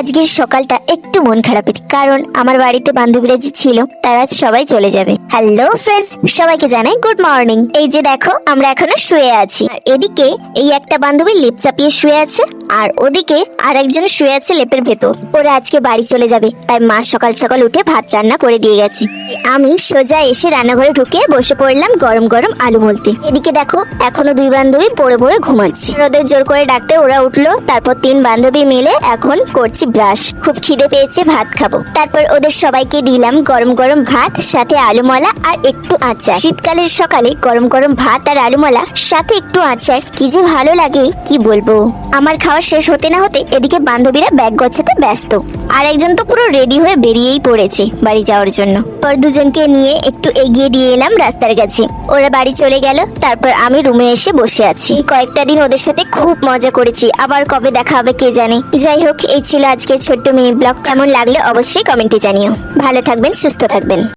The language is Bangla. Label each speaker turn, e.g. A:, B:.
A: আজকের সকালটা একটু মন খারাপের, কারণ আমার বাড়িতে বান্ধবীরা যে ছিল তারা সবাই চলে যাবে। হ্যালো ফ্রেন্ডস, সবাইকে জানাই গুড মর্নিং। এই যে দেখো, আমরা এখনো শুয়ে আছি। আর এদিকে এই একটা বান্ধবী লেপ চাপিয়ে শুয়ে আছে, আর ওদিকে আর একজন শুয়ে আছে লেপের ভেতর। ওরা আজকে বাড়ি চলে যাবে, তাই মা সকাল সকাল উঠে ভাত রান্না করে দিয়ে গেছে। আমি সোজা এসে রান্নাঘরে ঢুকে বসে পড়লাম গরম গরম আলু মলতে। এদিকে দেখো, এখনো দুই বান্ধবী পড়ে পড়ে ঘুমাচ্ছে। ওদের জোর করে ডাকতে ওরা উঠলো। তারপর তিন বান্ধবী মিলে এখন করছি ব্রাশ। খুব খিদে পেয়েছে, ভাত খাবো। তারপর ওদের সবাইকে দিলাম গরম গরম ভাত, সাথে আলু মলা আর একটু আচার। শীতকালের সকালে গরম গরম ভাত আর আলু মলা সাথে একটু আচার কি যে ভালো লাগে কি বলবো। আমার খাওয়া শেষ হতে না হতে এদিকে বান্ধবীরা ব্যাগ গোছাতে ব্যস্ত, আর একজন তো পুরো রেডি হয়ে বেরিয়েই পড়েছে বাড়ি যাওয়ার জন্য। পর দুজনকে নিয়ে একটু এগিয়ে দিয়ে এলাম রাস্তার কাছে। ওরা বাড়ি চলে গেল। তারপর আমি রুমে এসে বসে আছি। কয়েকটা দিন ওদের সাথে খুব মজা করেছি, আবার কবে দেখা হবে কে জানে। যাই হোক, এই ছিল আজকের ছোট্ট মিনি ব্লগ। কেমন লাগলো অবশ্যই কমেন্টে জানিও। ভালো থাকবেন, সুস্থ থাকবেন।